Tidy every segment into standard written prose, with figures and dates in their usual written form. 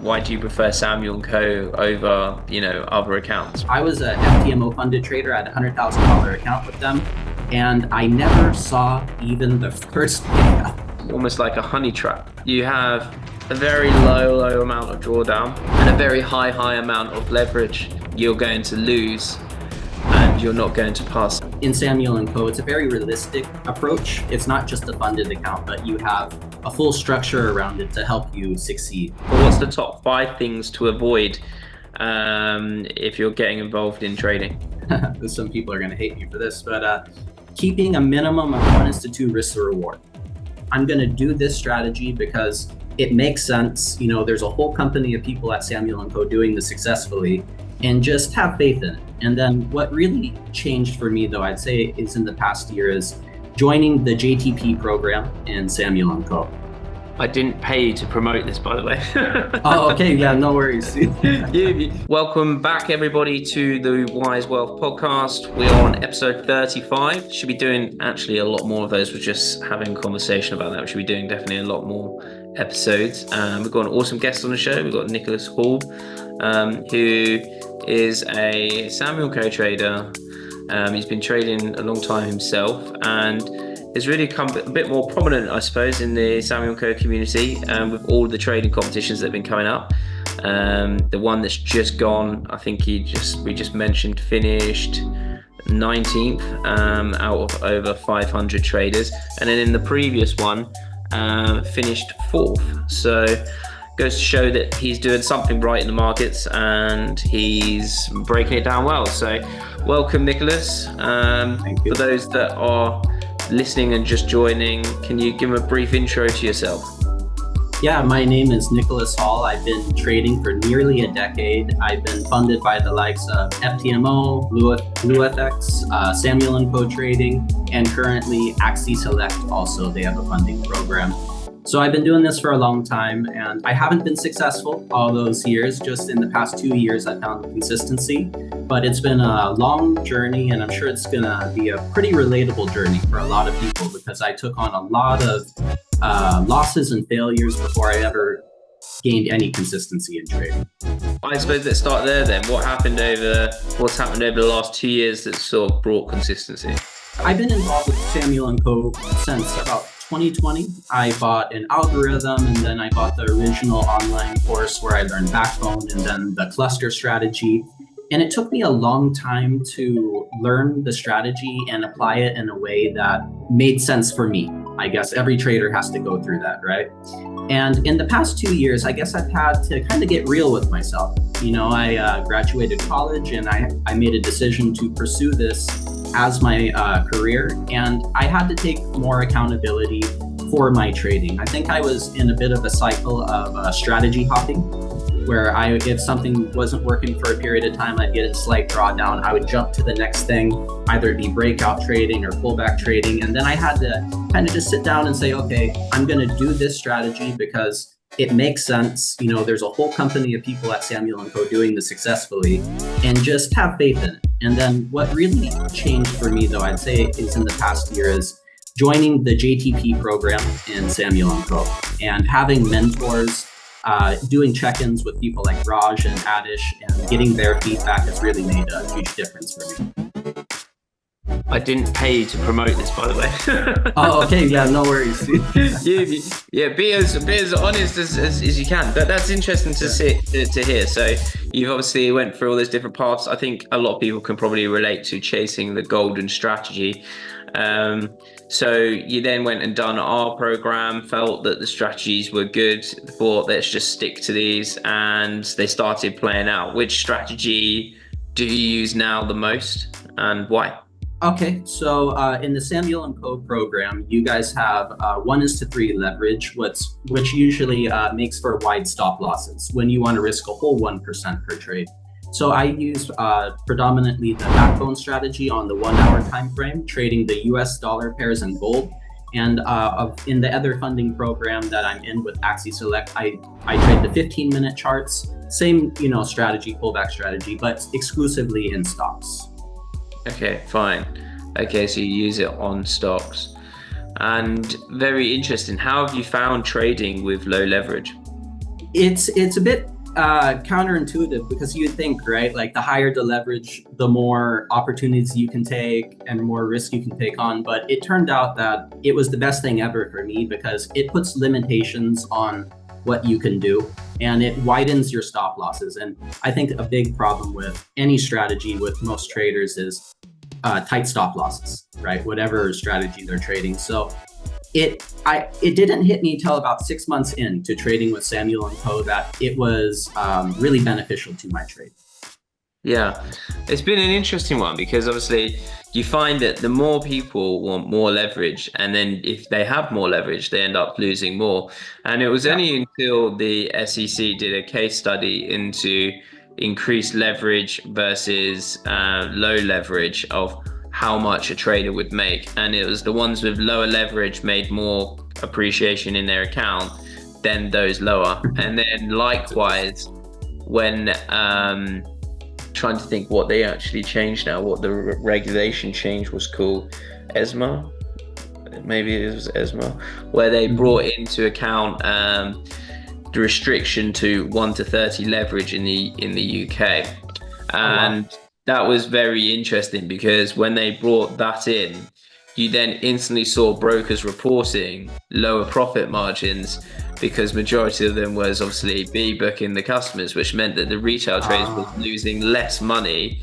Why do you prefer Samuel & Co. over, other accounts? I was a FTMO funded trader. I had a $100,000 account with them, and I never saw even the first pickup. Almost like a honey trap. You have a very low amount of drawdown and a very high amount of leverage. You're going to lose and you're not going to pass. In Samuel & Co., it's a very realistic approach. It's not just a funded account, but you have a full structure around it to help you succeed. But what's the top 5 things to avoid if you're getting involved in trading? Some people are going to hate me for this, but keeping a minimum of 1 to 2 risk to reward. I'm going to do this strategy because it makes sense. There's a whole company of people at Samuel & Co. doing this successfully, and just have faith in it. And then what really changed for me, though, I'd say is in the past year, is joining the JTP program in Samuel & Co. I didn't pay to promote this, by the way. Oh, okay. Yeah, no worries. Welcome back, everybody, to the Wise Wealth podcast. We're on episode 35. Should be doing actually a lot more of those. We're just having a conversation about that. We should be doing definitely a lot more episodes. We've got an awesome guest on the show. We've got Nicholas Hall, who is a Samuel & Co. trader. He's been trading a long time himself and has really become a bit more prominent, I suppose, in the Samuel & Co. community with all the trading competitions that have been coming up. The one that's just gone, I think we just mentioned, finished 19th out of over 500 traders. And then in the previous one, finished 4th. So goes to show that he's doing something right in the markets and he's breaking it down well. So welcome, Nicholas. Thank you. For those that are listening and just joining, can you give a brief intro to yourself? Yeah, my name is Nicholas Hall. I've been trading for nearly a decade. I've been funded by the likes of FTMO, BlueFX, Samuel & Co. Trading, and currently Axie Select also. They have a funding program. So I've been doing this for a long time, and I haven't been successful all those years. Just in the past 2 years, I found consistency. But it's been a long journey, and I'm sure it's going to be a pretty relatable journey for a lot of people because I took on a lot of losses and failures before I ever gained any consistency in trading. I suppose let's start there then. What's happened over the last 2 years that sort of brought consistency? I've been involved with Samuel & Co. since about 2020. I bought an algorithm, and then I bought the original online course where I learned backbone and then the cluster strategy. And it took me a long time to learn the strategy and apply it in a way that made sense for me. I guess every trader has to go through that, right? And in the past 2 years, I guess I've had to kind of get real with myself. I graduated college and I made a decision to pursue this as my career, and I had to take more accountability for my trading. I think I was in a bit of a cycle of strategy hopping, where if something wasn't working for a period of time, I'd get a slight drawdown. I would jump to the next thing, either it be breakout trading or pullback trading. And then I had to kind of just sit down and say, okay, I'm going to do this strategy because it makes sense. There's a whole company of people at Samuel & Co. doing this successfully, and just have faith in it. And then what really changed for me, though, I'd say is in the past year, is joining the JTP program in Samuel & Co. and having mentors, doing check-ins with people like Raj and Adish, and getting their feedback has really made a huge difference for me. I didn't pay to promote this, by the way. Oh, okay. Yeah, no worries. Yeah, be as honest as you can. That's interesting to hear. So you've obviously went through all those different paths. I think a lot of people can probably relate to chasing the golden strategy. So you then went and done our program, felt that the strategies were good, thought let's just stick to these, and they started playing out. Which strategy do you use now the most, and why? Okay, so in the Samuel & Co. program, you guys have 1 to 3 leverage, which usually makes for wide stop losses when you want to risk a whole 1% per trade. So I use predominantly the backbone strategy on the 1 hour time frame, trading the US dollar pairs and gold. And in the other funding program that I'm in with Axie Select, I trade the 15-minute charts, same strategy, pullback strategy, but exclusively in stocks. Okay, fine. Okay, so you use it on stocks. And very interesting. How have you found trading with low leverage? It's a bit counterintuitive because you think, right? Like the higher the leverage, the more opportunities you can take and more risk you can take on. But it turned out that it was the best thing ever for me because it puts limitations on what you can do and it widens your stop losses. And I think a big problem with any strategy with most traders is tight stop losses, right? Whatever strategy they're trading. So it didn't hit me till about 6 months into trading with Samuel and Co. that it was really beneficial to my trade. Yeah, it's been an interesting one because obviously you find that the more people want more leverage, and then if they have more leverage, they end up losing more. And it was only until the SEC did a case study into increased leverage versus low leverage of how much a trader would make. And it was the ones with lower leverage made more appreciation in their account than those lower. And then likewise, when trying to think what they actually changed now, what the regulation change was called, ESMA, maybe it was ESMA, where they brought into account the restriction to 1 to 30 leverage in the UK, and that was very interesting because when they brought that in, you then instantly saw brokers reporting lower profit margins because majority of them was obviously booking the customers, which meant that the retail traders was losing less money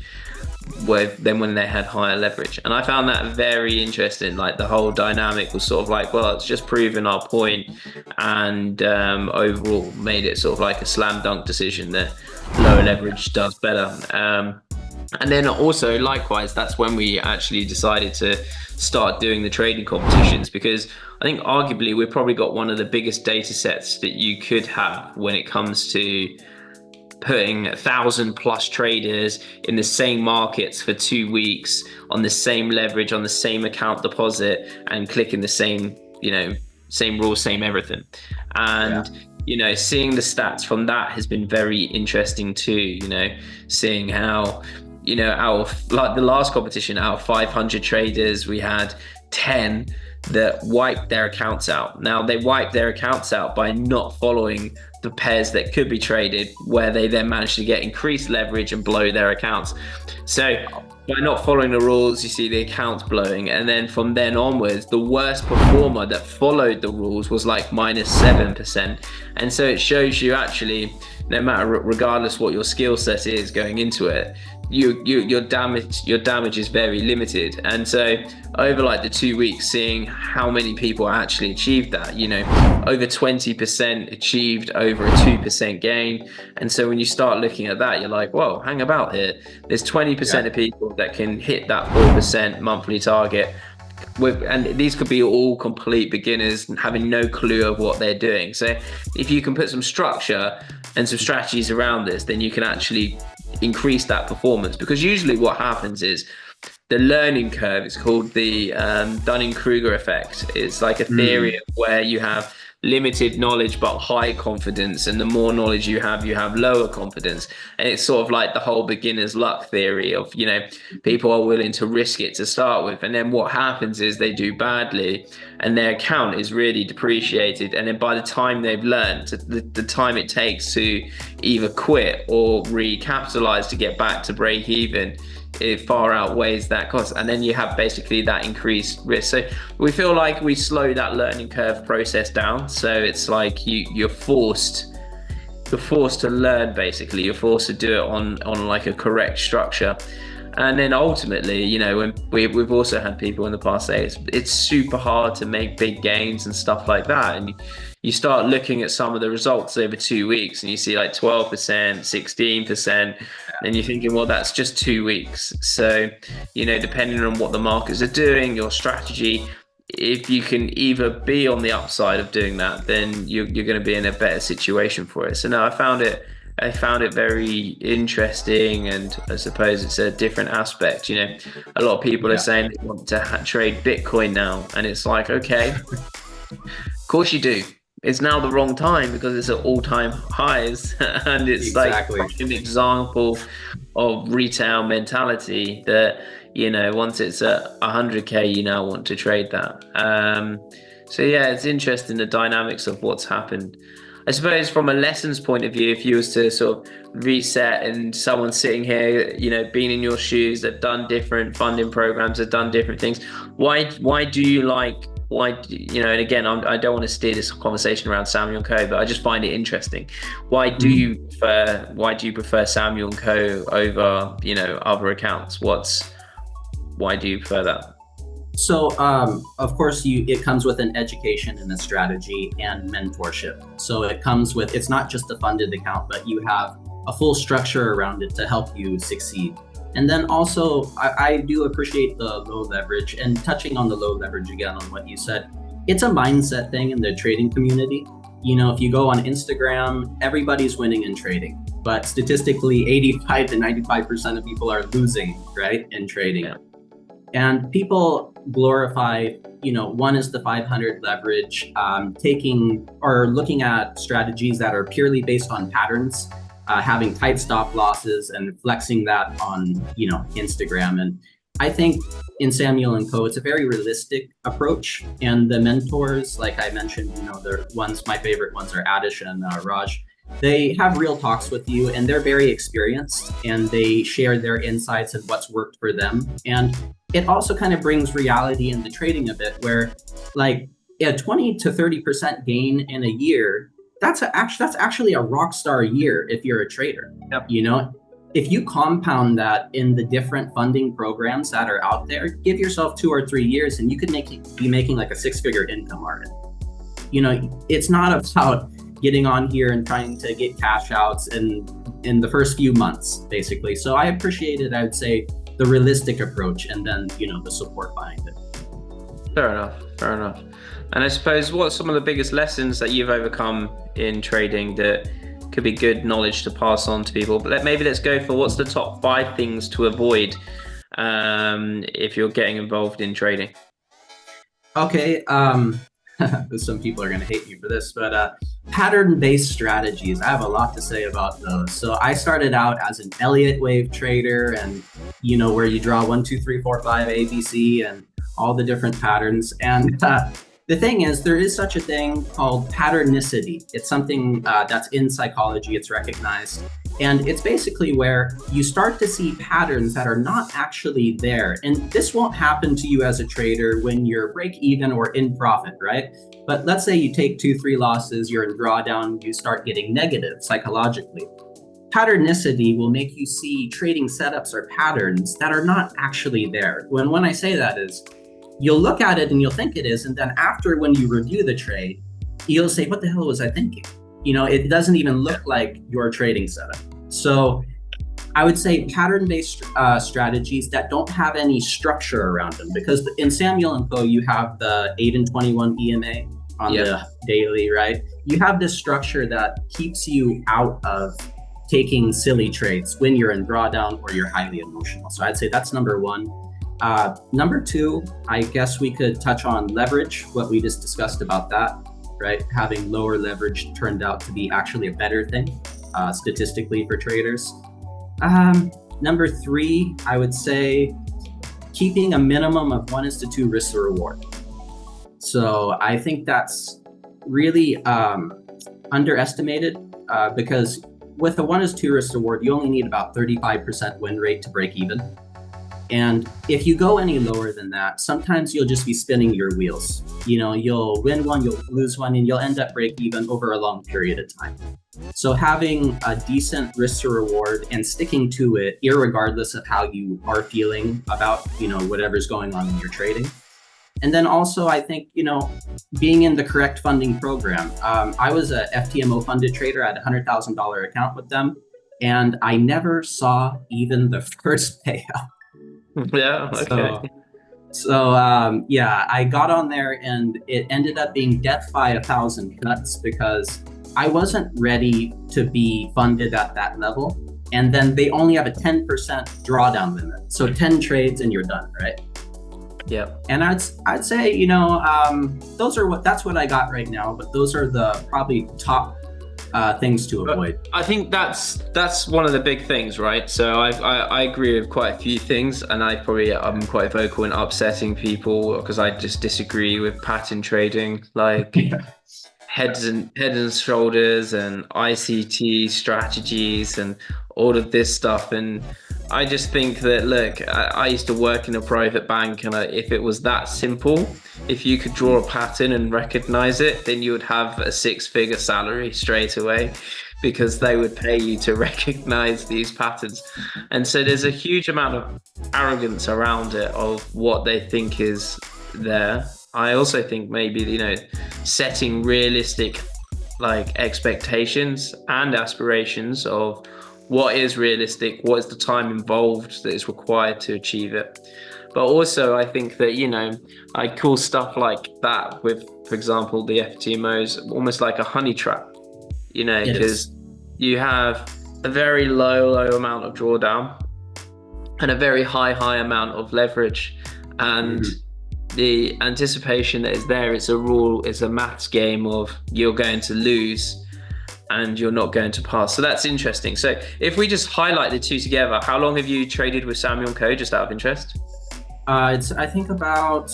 than when they had higher leverage. And I found that very interesting. Like the whole dynamic was sort of like, well, it's just proving our point, and overall made it sort of like a slam dunk decision that lower leverage does better. And then also likewise, that's when we actually decided to start doing the trading competitions, because I think arguably we've probably got one of the biggest data sets that you could have when it comes to putting 1,000+ traders in the same markets for 2 weeks on the same leverage, on the same account deposit, and clicking the same, same rules, same everything. And seeing the stats from that has been very interesting too, seeing how out of like the last competition, out of 500 traders, we had 10 that wiped their accounts out. Now they wiped their accounts out by not following the pairs that could be traded, where they then managed to get increased leverage and blow their accounts. So by not following the rules, you see the accounts blowing, and then from then onwards, the worst performer that followed the rules was like -7%. And so it shows you actually, no matter regardless what your skill set is going into it, your damage is very limited. And so over like the 2 weeks, seeing how many people actually achieved that, over 20% achieved over a 2% gain. And so when you start looking at that, you're like, whoa, hang about here. There's 20% of people that can hit that 4% monthly target. And these could be all complete beginners having no clue of what they're doing. So if you can put some structure and some strategies around this, then you can actually increase that performance. Because usually what happens is the learning curve is called the Dunning-Kruger effect. It's like a theory of where you have limited knowledge but high confidence, and the more knowledge you have lower confidence. And it's sort of like the whole beginner's luck theory of, people are willing to risk it to start with, and then what happens is they do badly and their account is really depreciated, and then by the time they've learned, the time it takes to either quit or recapitalize to get back to break even, it far outweighs that cost. And then you have basically that increased risk. So we feel like we slow that learning curve process down. So it's like you're forced to learn, basically. You're forced to do it on like a correct structure. And then ultimately, when we've also had people in the past say it's super hard to make big gains and stuff like that. And you start looking at some of the results over 2 weeks and you see like 12%, 16%, and you're thinking, well, that's just 2 weeks. So, depending on what the markets are doing, your strategy, if you can either be on the upside of doing that, then you're going to be in a better situation for it. So no, I found it very interesting, and I suppose it's a different aspect. A lot of people are saying they want to trade Bitcoin now, and it's like, okay, of course you do. It's now the wrong time because it's at all-time highs, and it's like an example of retail mentality that, once it's at 100K, you now want to trade that. So yeah, it's interesting, the dynamics of what's happened. I suppose from a lessons point of view, if you was to sort of reset and someone sitting here, being in your shoes, they've done different funding programs, they've done different things. Why do you like, and again, I don't want to steer this conversation around Samuel & Co, but I just find it interesting. Why do you prefer Samuel & Co over, other accounts? Why do you prefer that? So, of course, it comes with an education and a strategy and mentorship. So it comes with, it's not just a funded account, but you have a full structure around it to help you succeed. And then also, I do appreciate the low leverage, and touching on the low leverage again on what you said, it's a mindset thing in the trading community. If you go on Instagram, everybody's winning in trading, but statistically 85 to 95% of people are losing, right, in trading. Yeah. And people glorify, one is the 500 leverage, taking or looking at strategies that are purely based on patterns, having tight stop losses and flexing that on, Instagram. And I think in Samuel & Co, it's a very realistic approach. And the mentors, like I mentioned, my favorite ones are Adish and Raj. They have real talks with you, and they're very experienced, and they share their insights and what's worked for them. And it also kind of brings reality into trading a bit, where like a 20 to 30% gain in a year, that's actually a rock star year if you're a trader. Yep. If you compound that in the different funding programs that are out there, give yourself 2 or 3 years and you could be making like a 6-figure income already. It's not about getting on here and trying to get cash outs in the first few months, basically. So I appreciated, I would say, the realistic approach, and then, the support behind it. Fair enough. And I suppose, what's some of the biggest lessons that you've overcome in trading that could be good knowledge to pass on to people? But let's go for what's the top 5 things to avoid if you're getting involved in trading. Okay. Some people are going to hate me for this, but pattern-based strategies, I have a lot to say about those. So I started out as an Elliott wave trader, and where you draw 1, 2, 3, 4, 5 ABC and all the different patterns. And the thing is, there is such a thing called patternicity. It's something that's in psychology, it's recognized. And it's basically where you start to see patterns that are not actually there. And this won't happen to you as a trader when you're break even or in profit, right? But let's say you take 2, 3 losses, you're in drawdown, you start getting negative psychologically. Patternicity will make you see trading setups or patterns that are not actually there. When I say that is, you'll look at it and you'll think it is, and then after, when you review the trade, you'll say, what the hell was I thinking? It doesn't even look like your trading setup. So I would say pattern-based strategies that don't have any structure around them, because in Samuel & Co, you have the 8 and 21 EMA on the daily, right? You have this structure that keeps you out of taking silly trades when you're in drawdown or you're highly emotional. So I'd say that's number 1. Number 2, I guess we could touch on leverage, what we just discussed about that. Right? Having lower leverage turned out to be actually a better thing statistically for traders. Number 3, I would say keeping a minimum of 1:2 risk to reward. So I think that's really underestimated because with a 1:2 risk to reward, you only need about 35% win rate to break even. And if you go any lower than that, sometimes you'll just be spinning your wheels. You'll win one, you'll lose one, and you'll end up break even over a long period of time. So having a decent risk to reward and sticking to it, irregardless of how you are feeling about, whatever's going on in your trading. And then also, I think, being in the correct funding program. I was a FTMO funded trader. I had a $100,000 account with them, and I never saw even the first payout. Yeah. Okay. So I got on there, and it ended up being death by 1,000 cuts because I wasn't ready to be funded at that level. And then they only have a 10% drawdown limit. So 10 trades and you're done, right? Yeah. And I'd say, that's what I got right now, but those are the probably top things to avoid. I think that's one of the big things, right? So I agree with quite a few things, and I'm quite vocal in upsetting people because I just disagree with pattern trading. Like, head and shoulders and ICT strategies and all of this stuff. And I just think that, look, I used to work in a private bank, and if it was that simple, if you could draw a pattern and recognize it, then you would have a six-figure salary straight away, because they would pay you to recognize these patterns. And so there's a huge amount of arrogance around it of what they think is there. I also think maybe, setting realistic expectations and aspirations of what is realistic, what is the time involved that is required to achieve it. But also I think that, I call stuff like that with, for example, the FTMOs almost like a honey trap, because you have a very low amount of drawdown and a very high amount of leverage. And the anticipation that is there, it's a maths game of you're going to lose and you're not going to pass. So that's interesting. So if we just highlight the two together, how long have you traded with Samuel & Co, just out of interest? It's, I think, about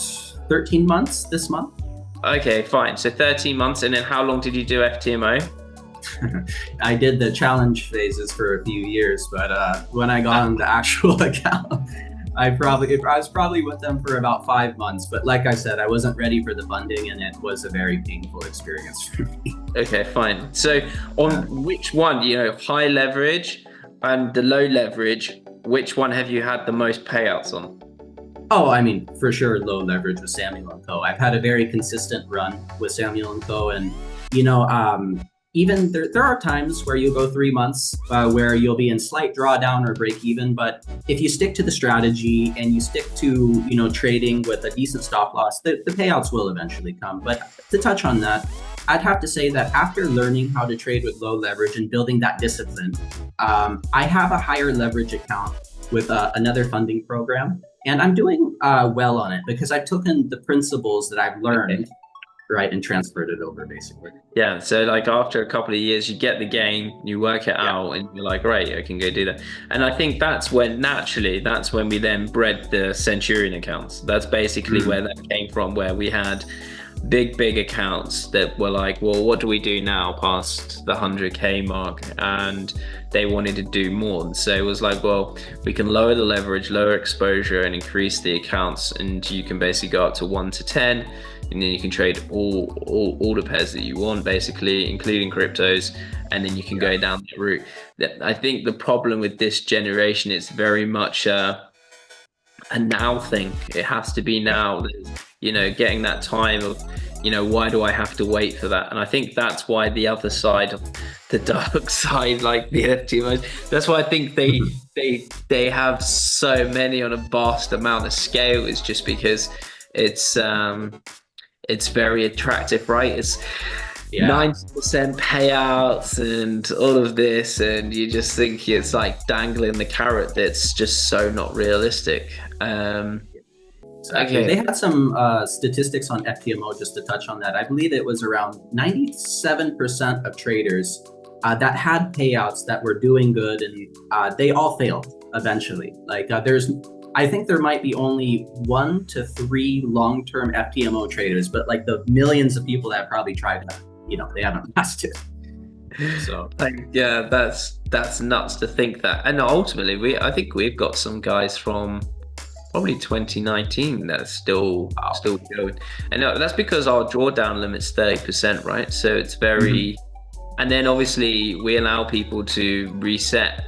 13 months this month. Okay, fine. So 13 months. And then how long did you do FTMO? I did the challenge phases for a few years, but when I got on the actual account, I was probably with them for about 5 months. But like I said, I wasn't ready for the funding, and it was a very painful experience for me. Okay, fine. So on which one, high leverage and the low leverage, which one have you had the most payouts on? Oh, I mean, for sure, low leverage with Samuel & Co. I've had a very consistent run with Samuel & Co. And, even there are times where you go 3 months where you'll be in slight drawdown or break even. But if you stick to the strategy and you stick to, trading with a decent stop loss, the payouts will eventually come. But to touch on that, I'd have to say that after learning how to trade with low leverage and building that discipline, I have a higher leverage account with another funding program. And I'm doing well on it because I've taken the principles that I've learned, right, and transferred it over, basically. Yeah, so after a couple of years, you get the game, you work it out, and you're like, right, I can go do that. And I think that's when we then bred the Centurion accounts. That's basically where that came from, where we had big accounts that were like, well, what do we do now past the 100K mark? And they wanted to do more. And so it was like, well, we can lower the leverage, lower exposure, and increase the accounts. And you can basically go up to 1 to 10, and then you can trade all the pairs that you want, basically, including cryptos. And then you can go down that route. I think the problem with this generation is very much a now thing. It has to be now. Getting that time of, why do I have to wait for that? And I think that's why the other side of the dark side, like the FTMOs, that's why I think they have so many on a vast amount of scale, is just because it's very attractive, right? It's 90% payouts and all of this, and you just think it's like dangling the carrot that's just so not realistic. Exactly. They had some statistics on FTMO, just to touch on that. I believe it was around 97% of traders that had payouts that were doing good, and they all failed eventually. I think there might be only 1 to 3 long-term FTMO traders, but the millions of people that have probably tried that, they haven't lasted. So yeah, that's nuts to think that. And ultimately, I think we've got some guys from probably 2019 that's still going, and that's because our drawdown limit's 30%, right? So it's very and then obviously we allow people to reset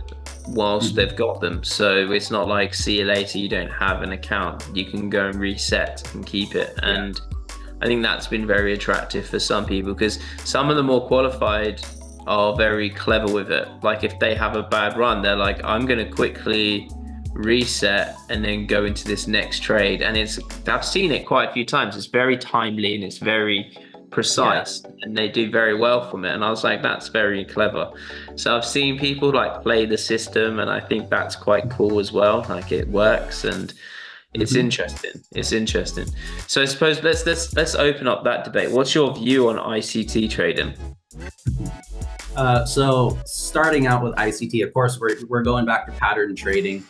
whilst they've got them, so it's not like, see you later, you don't have an account, you can go and reset and keep it. And I think that's been very attractive for some people, because some of the more qualified are very clever with it. Like if they have a bad run, they're like, I'm going to quickly reset and then go into this next trade. And I've seen it quite a few times. It's very timely and it's very precise, and they do very well from it. And I was like, that's very clever. So I've seen people play the system, and I think that's quite cool as well. It works, and it's interesting. So I suppose let's open up that debate. What's your view on ICT trading? So starting out with ICT, of course, we're going back to pattern trading.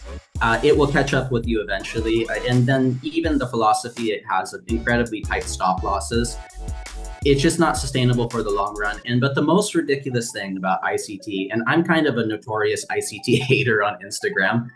It will catch up with you eventually. And then even the philosophy it has of incredibly tight stop losses. it's just not sustainable for the long run. But the most ridiculous thing about ICT, and I'm kind of a notorious ICT hater on Instagram.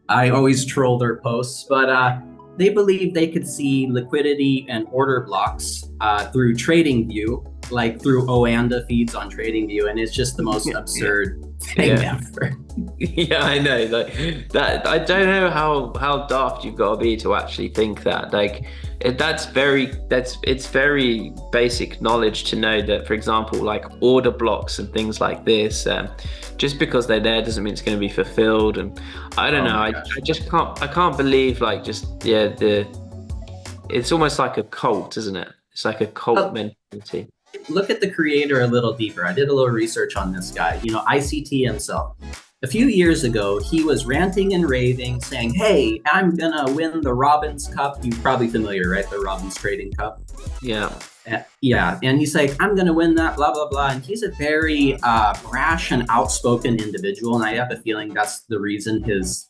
I always troll their posts, but they believe they could see liquidity and order blocks through TradingView, like through Oanda feeds on TradingView, and it's just the most absurd thing ever. Yeah, I know. Like that, I don't know how daft you've got to be to actually think that. Like, it's very basic knowledge to know that, for example, like order blocks and things like this, just because they're there doesn't mean it's going to be fulfilled. And I don't know. I just can't believe, like, it's almost like a cult, isn't it? It's like a cult mentality. Look at the creator a little deeper. I did a little research on this guy, ICT himself. A few years ago, he was ranting and raving, saying, hey, I'm going to win the Robbins Cup. You're probably familiar, right? The Robbins Trading Cup. Yeah. Yeah. And he's like, I'm going to win that, blah, blah, blah. And he's a very brash and outspoken individual. And I have a feeling that's the reason his,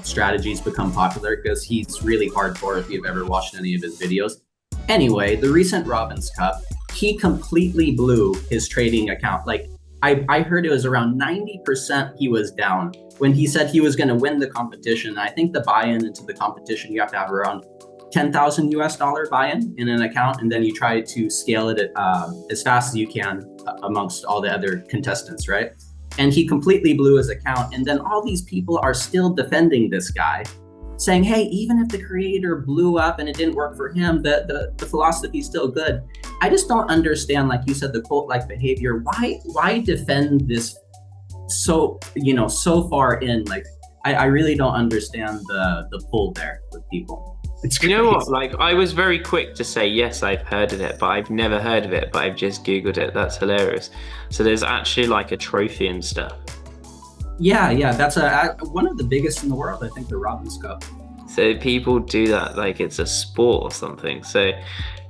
strategies become popular, because he's really hardcore if you've ever watched any of his videos. Anyway, the recent Robbins Cup, he completely blew his trading account. Like, I heard it was around 90% he was down when he said he was going to win the competition. I think the buy-in into the competition, you have to have around $10,000 US buy-in in an account, and then you try to scale it as fast as you can amongst all the other contestants, right? And he completely blew his account. And then all these people are still defending this guy, saying, hey, even if the creator blew up and it didn't work for him, the philosophy is still good. I just don't understand, like you said, the cult-like behavior. Why defend this so far in? Like, I really don't understand the pull there with people. It's crazy. You know what? Like, I was very quick to say, yes, I've heard of it, but I've never heard of it, but I've just Googled it. That's hilarious. So there's actually like a trophy and stuff. Yeah, that's one of the biggest in the world, I think, the Robbins Cup. So people do that like it's a sport or something. So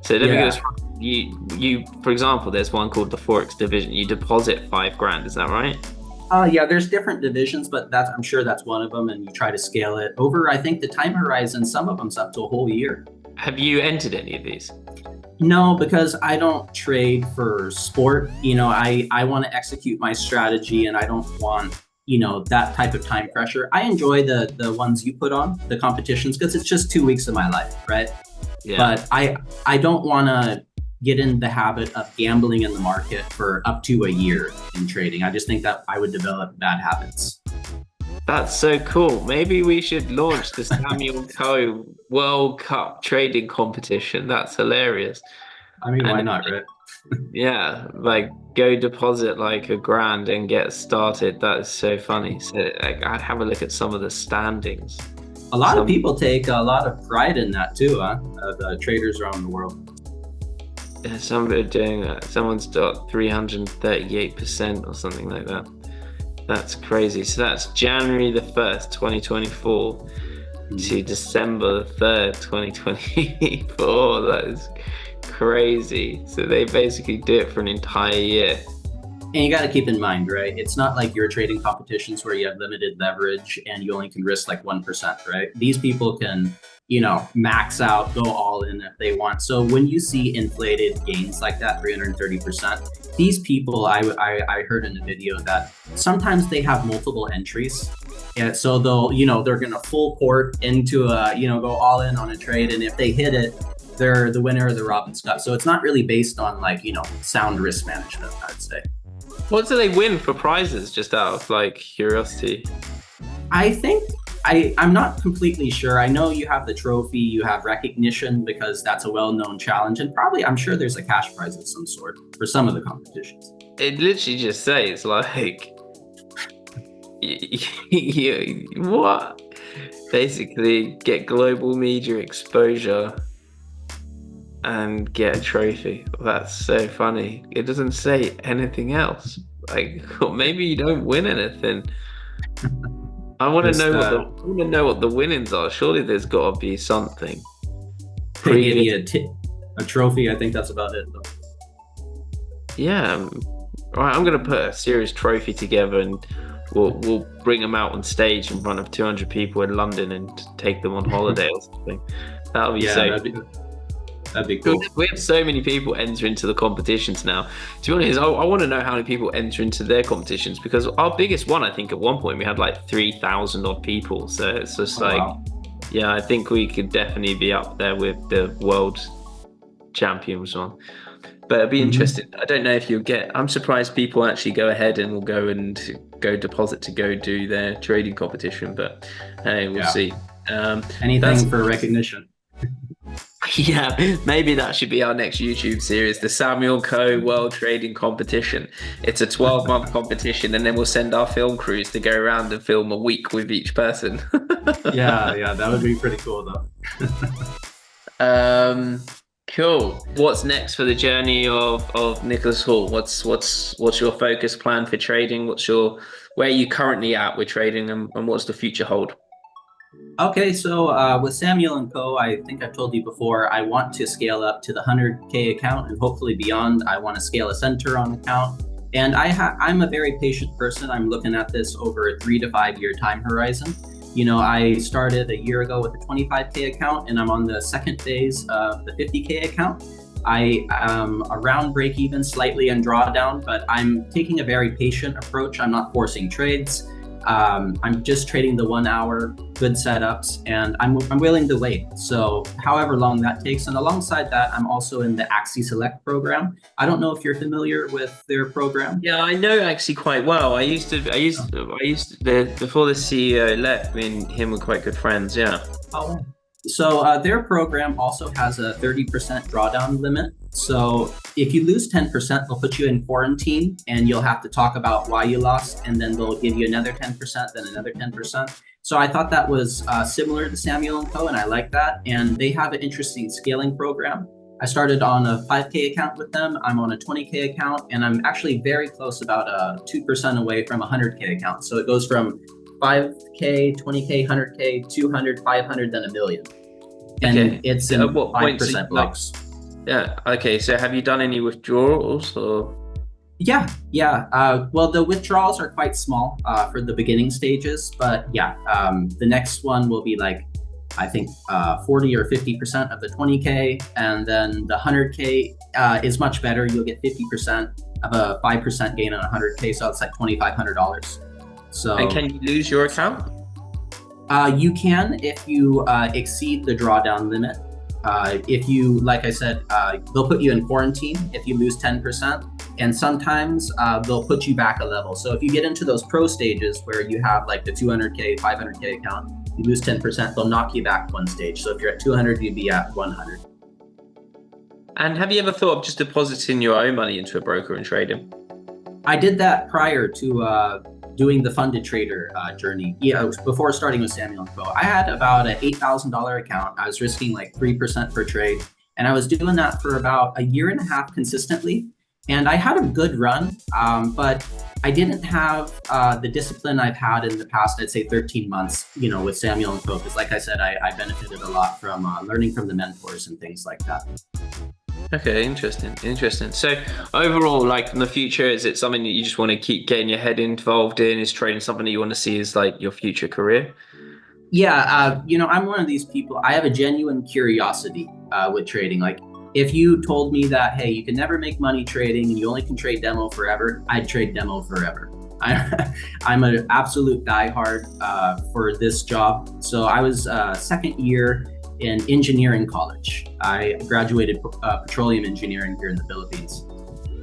let me go. You, for example, there's one called the Forex division. You deposit $5,000. Is that right? Yeah, there's different divisions, but I'm sure that's one of them. And you try to scale it over, I think the time horizon, some of them's up to a whole year. Have you entered any of these? No, because I don't trade for sport. I want to execute my strategy, and I don't want that type of time pressure. I enjoy the ones you put on, the competitions, because it's just 2 weeks of my life, right? Yeah. But I don't want to get in the habit of gambling in the market for up to a year in trading. I just think that I would develop bad habits. That's so cool. Maybe we should launch the Samuel Coe World Cup trading competition. That's hilarious. I mean, why not, right? Yeah, like go deposit like $1,000 and get started. That is so funny. So I'd have a look at some of the standings. A lot of people take a lot of pride in that too, the traders around the world. Yeah, somebody doing that. Someone's got 338% or something like that. That's crazy. So that's January the 1st, 2024 to December the 3rd, 2024. That is crazy. So they basically do it for an entire year. And you got to keep in mind, right? It's not like your trading competitions where you have limited leverage and you only can risk like 1%, right? These people can, max out, go all in if they want. So when you see inflated gains like that, 330%, these people, I heard in a video that sometimes they have multiple entries. Yeah, so they'll, they're going to full port into go all in on a trade. And if they hit it, they're the winner of the Robbins Cup. So it's not really based on sound risk management, I'd say. What do they win for prizes, just out of curiosity? I think I'm not completely sure. I know you have the trophy, you have recognition because that's a well-known challenge, and probably I'm sure there's a cash prize of some sort for some of the competitions. It literally just says what? Basically, get global media exposure and get a trophy. That's so funny. It doesn't say anything else. Maybe you don't win anything. I want to know what the winnings are. Surely there's got to be something. Maybe a trophy. I think that's about it, though. Yeah. All right. I'm gonna put a serious trophy together, and we'll bring them out on stage in front of 200 people in London and take them on holiday or something. That'll be so. That'd be cool. We have so many people enter into the competitions now. To be honest, I want to know how many people enter into their competitions, because our biggest one, I think at one point we had like 3,000 odd people. So it's just Oh, like, wow. yeah, I think we could definitely be up there with the world champions one. But it'd be Mhm. interesting. I don't know if you'll get. I'm surprised people actually go ahead and will go deposit to go do their trading competition. But hey, we'll Yeah. see. That's Anything for recognition. yeah. Maybe that should be our next YouTube series, the Samuel Coe World Trading Competition. It's a 12-month competition, and then we'll send our film crews to go around and film a week with each person. Yeah, yeah, that would be pretty cool though. Um, cool. What's next for the journey of Nicholas Hall? What's your focus plan for trading? Where are you currently at with trading, and what's the future hold? Okay, so with Samuel and Co, I think I've told you before, I want to scale up to the 100K account and hopefully beyond. I want to scale a center on account. And I'm a very patient person. I'm looking at this over a 3 to 5 year time horizon. You know, I started a year ago with a 25K account, and I'm on the second phase of the 50K account. I am around break even, slightly in drawdown, but I'm taking a very patient approach. I'm not forcing trades. I'm just trading the 1 hour, good setups, and I'm willing to wait. So, however long that takes. And alongside that, I'm also in the Axie Select program. I don't know if you're familiar with their program. Yeah, I know actually quite well. Before the CEO left, me and him were quite good friends. Yeah. Oh, so their program also has a 30% drawdown limit. So if you lose 10%, they'll put you in quarantine and you'll have to talk about why you lost. And then they'll give you another 10%, then another 10%. So I thought that was similar to Samuel and Co. And I like that. And they have an interesting scaling program. I started on a 5K account with them. I'm on a 20K account, and I'm actually very close, about 2% away from a 100K account. So it goes from 5K, 20K, 100K, 200, 500, then a million. And Okay. it's in At what point? 5% blocks. Yeah. Okay. So have you done any withdrawals or? Yeah, yeah. Well, the withdrawals are quite small for the beginning stages, but yeah, the next one will be like, I think 40 or 50% of the 20K, and then the 100K is much better. You'll get 50% of a 5% gain on 100K, so it's like $2,500. So, And can you lose your account? you can if you exceed the drawdown limit. If you, like I said, they'll put you in quarantine if you lose 10%, and sometimes they'll put you back a level. So if you get into those pro stages where you have like the 200K, 500K account, you lose 10%, they'll knock you back one stage. So if you're at 200, you'd be at 100. And have you ever thought of just depositing your own money into a broker and trading? I did that prior to doing the funded trader journey. Yeah, before starting with Samuel and Co. I had about an $8,000 account. I was risking like 3% per trade, and I was doing that for about a year and a half consistently. And I had a good run, but I didn't have the discipline I've had in the past, I'd say 13 months, you know, with Samuel and Co. Because like I said, I benefited a lot from learning from the mentors and things like that. Okay, interesting. So overall, like in the future, is it something that you just want to keep getting your head involved in? Is trading something that you want to see as like your future career? Yeah, you know, I'm one of these people. I have a genuine curiosity with trading. Like, if you told me that, hey, you can never make money trading and you only can trade demo forever, I'd trade demo forever. I'm an absolute diehard for this job. So I was second year in engineering college. I graduated petroleum engineering here in the Philippines.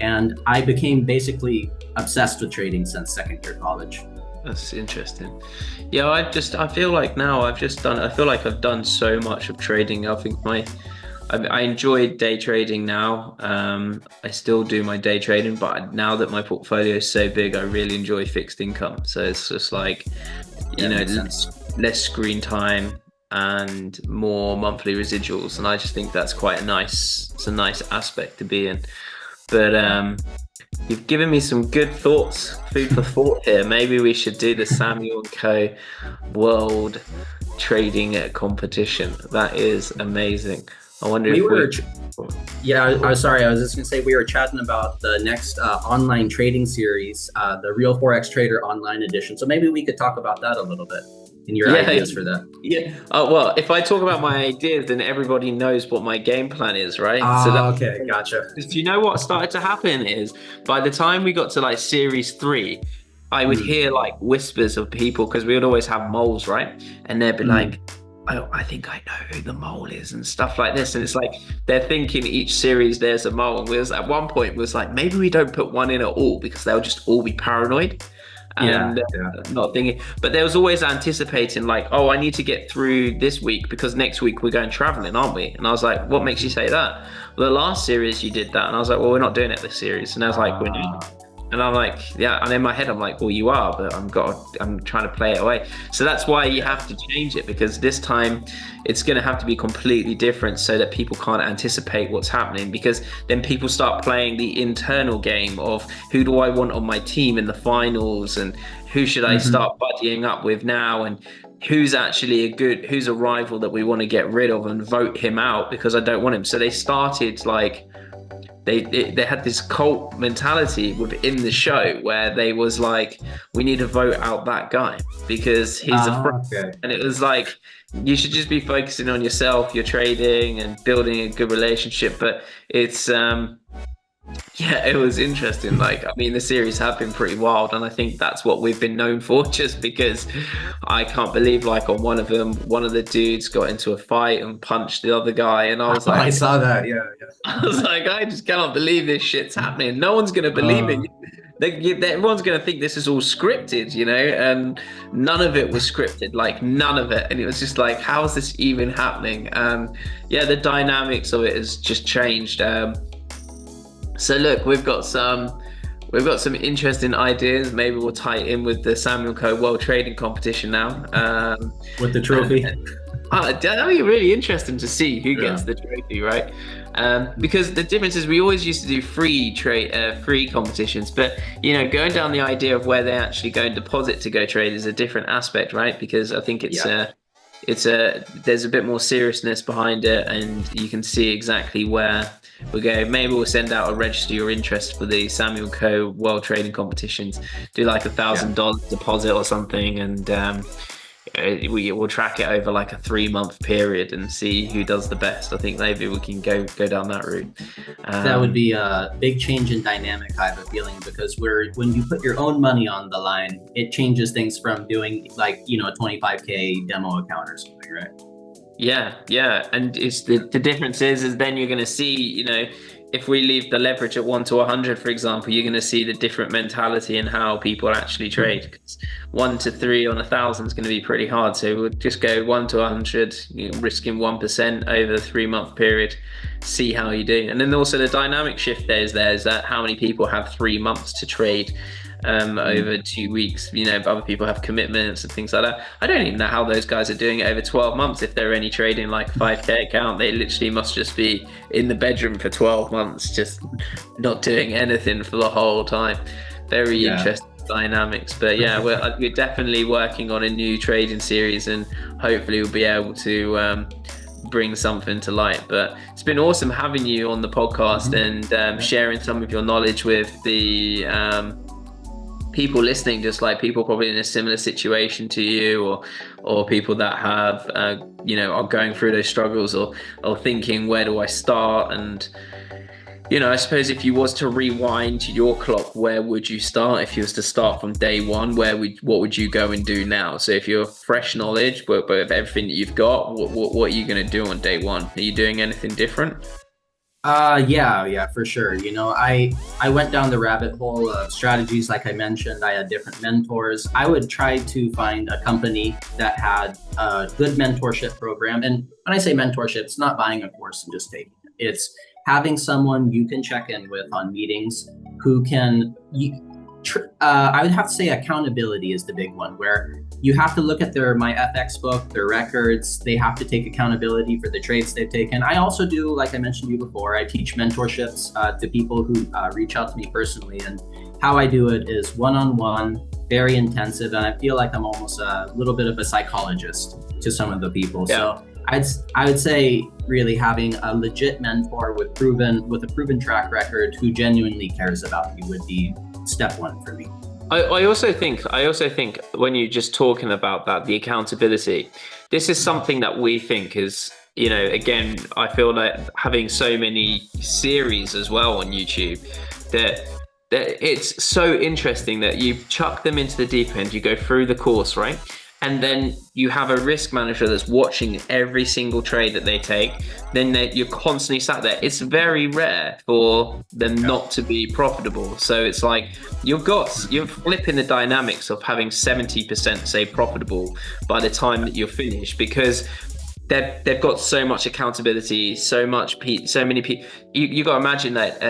And I became basically obsessed with trading since second year college. That's interesting. Yeah, I feel like now I feel like I've done so much of trading. I enjoy day trading now. I still do my day trading, but now that my portfolio is so big, I really enjoy fixed income. So it's just like, you know, less screen time and more monthly residuals. And I just think that's quite it's a nice aspect to be in. But you've given me some good thoughts, food for thought here. Maybe we should do the Samuel & Co. World Trading Competition. That is amazing. I wonder We if were, we. yeah, I was sorry. I was just going to say we were chatting about the next online trading series, the Real Forex Trader Online Edition. So maybe we could talk about that a little bit and your Yeah, ideas for that. yeah. Well, if I talk about my ideas, then everybody knows what my game plan is, right? So Ah, that's. okay, gotcha. Do you know what started to happen is by the time we got to like series 3, I would Mm, hear like whispers of people because we would always have moles, right? And they'd be mm. like, "Oh, I think I know who the mole is," and stuff like this. And it's like they're thinking each series there's a mole. And we was at one point was like, maybe we don't put one in at all because they'll just all be paranoid Yeah, and yeah. not thinking. But there was always anticipating like, oh, I need to get through this week because next week we're going traveling, aren't we? And I was like, what makes you say that? Well, the last series you did that, and I was like, well, we're not doing it this series. And I was like, we're not. And I'm like, yeah. And in my head, I'm like, well, you are, but I'm trying to play it away. So that's why you have to change it because this time it's going to have to be completely different so that people can't anticipate what's happening. Because then people start playing the internal game of who do I want on my team in the finals and who should I start buddying up with now and who's actually who's a rival that we want to get rid of and vote him out because I don't want him. So they started like. They had this cult mentality within the show where they was like, we need to vote out that guy because he's a friend. Okay. And it was like, you should just be focusing on yourself, your trading and building a good relationship. But it's, yeah, it was interesting. Like, I mean, the series have been pretty wild, and I think that's what we've been known for. Just because I can't believe, like, on one of them, one of the dudes got into a fight and punched the other guy, and I was like, I saw that. Yeah, yeah. I was like, I just cannot believe this shit's happening. No one's gonna believe it. Everyone's gonna think this is all scripted, you know, and none of it was scripted, like none of it. And it was just like, how is this even happening? And yeah, the dynamics of it has just changed. So look, we've got some interesting ideas. Maybe we'll tie it in with the Samuel Coe World Trading Competition now. With the trophy. That'll be really interesting to see who gets the trophy, right? Because the difference is we always used to do free competitions, but you know, going down the idea of where they actually go and deposit to go trade is a different aspect, right? Because I think there's a bit more seriousness behind it, and you can see exactly where we go. Maybe we'll send out a register your interest for the Samuel Coe World Trading Competitions. Do like $1,000 deposit or something, and we'll track it over like a 3-month period and see who does the best. I think maybe we can go down that route. That would be a big change in dynamic, I have a feeling, because when you put your own money on the line, it changes things from doing like, you know, a 25K demo account or something, right? Yeah. And it's the difference is then you're going to see, you know, if we leave the leverage at 1 to 100, for example, you're going to see the different mentality in how people actually trade. Because 1 to 3 on 1,000 is going to be pretty hard. So we'll just go 1 to 100, you know, risking 1% over the 3-month period, see how you do. And then also the dynamic shift is that how many people have 3 months to trade over 2 weeks. You know, other people have commitments and things like that. I don't even know how those guys are doing it over 12 months. If they're only trading like 5K account, they literally must just be in the bedroom for 12 months, just not doing anything for the whole time. Very interesting dynamics. But yeah, we're definitely working on a new trading series, and hopefully we'll be able to bring something to light. But it's been awesome having you on the podcast and sharing some of your knowledge with the people listening, just like people probably in a similar situation to you, or people that have you know, are going through those struggles or thinking, where do I start? And you know, I suppose if you was to rewind your clock, where would you start? If you was to start from day one, what would you go and do now? So if you're fresh knowledge, but with everything that you've got, what are you going to do on day one? Are you doing anything different? Yeah, for sure. You know, I went down the rabbit hole of strategies. Like I mentioned, I had different mentors. I would try to find a company that had a good mentorship program. And when I say mentorship, it's not buying a course and just taking it. It's having someone you can check in with on meetings who can, I would have to say accountability is the big one, where you have to look at their MyFX book, their records. They have to take accountability for the trades they've taken. I also do, like I mentioned to you before, I teach mentorships to people who reach out to me personally. And how I do it is one-on-one, very intensive. And I feel like I'm almost a little bit of a psychologist to some of the people. So I would say really having a legit mentor with a proven track record who genuinely cares about you would be step one for me. I also think when you're just talking about that, the accountability, this is something that we think is, again, I feel like having so many series as well on YouTube, that it's so interesting that you chuck them into the deep end, you go through the course, right? And then you have a risk manager that's watching every single trade that they take. Then you're constantly sat there. It's very rare for them not to be profitable. So it's like you're flipping the dynamics of having 70% say profitable by the time that you're finished, because they've got so much accountability, so many people. You got to imagine that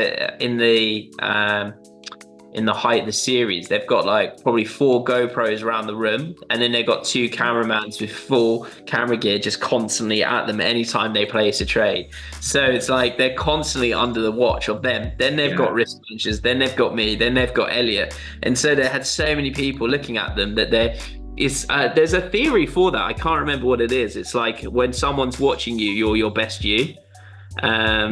in the height of the series, they've got like probably 4 GoPros around the room, and then they've got 2 cameramans with full camera gear just constantly at them anytime they place a trade. So it's like they're constantly under the watch of them. Then they've got risk managers, then they've got me, then they've got Elliot. And so they had so many people looking at them that there's a theory for that. I can't remember what it is. It's like when someone's watching you, you're your best you. I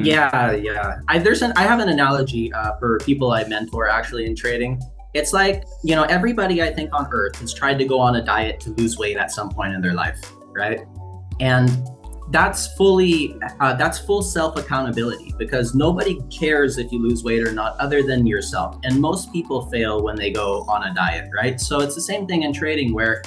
have an analogy for people I mentor actually in trading. It's like, everybody I think on earth has tried to go on a diet to lose weight at some point in their life, right? And that's full self accountability, because nobody cares if you lose weight or not other than yourself. And most people fail when they go on a diet, right? So it's the same thing in trading, where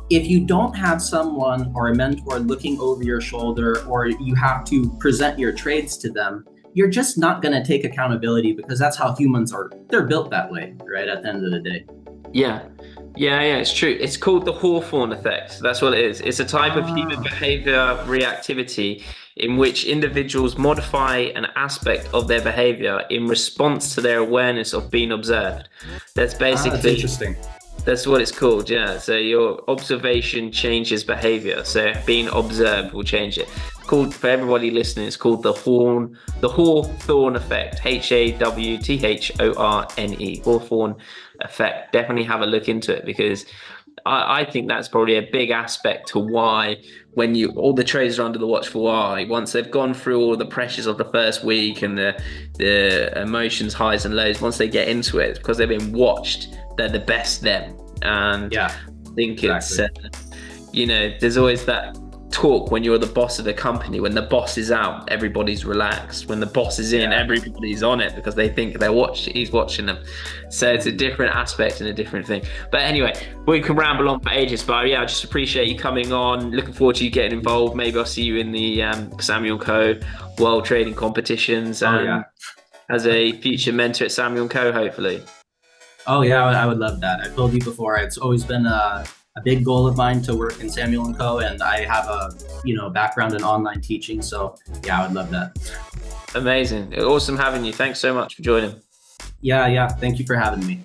if you don't have someone or a mentor looking over your shoulder, or you have to present your trades to them, you're just not going to take accountability, because that's how humans are. They're built that way, right? At the end of the day. Yeah, it's true. It's called the Hawthorne effect. That's what it is. It's a type of human behavior reactivity in which individuals modify an aspect of their behavior in response to their awareness of being observed. That's basically that's interesting. That's what it's called, yeah. So your observation changes behavior. So being observed will change it. Called, for everybody listening, it's called the Hawthorne effect. Hawthorne. Hawthorne effect. Definitely have a look into it, because I think that's probably a big aspect to why when all the traders are under the watchful eye, once they've gone through all the pressures of the first week and the emotions, highs and lows, once they get into it, it's because they've been watched. They're the best them. And I think it's there's always that talk when you're the boss of the company. When the boss is out, everybody's relaxed. When the boss is in, everybody's on it, because they think he's watching them. So it's a different aspect and a different thing. But anyway, we can ramble on for ages, but I just appreciate you coming on. Looking forward to you getting involved. Maybe I'll see you in the Samuel & Co. World Trading Competitions as a future mentor at Samuel & Co. hopefully. Oh yeah, I would love that. I've told you before, it's always been a big goal of mine to work in Samuel & Co. And I have a background in online teaching. So yeah, I would love that. Amazing. Awesome having you. Thanks so much for joining. Yeah. Thank you for having me.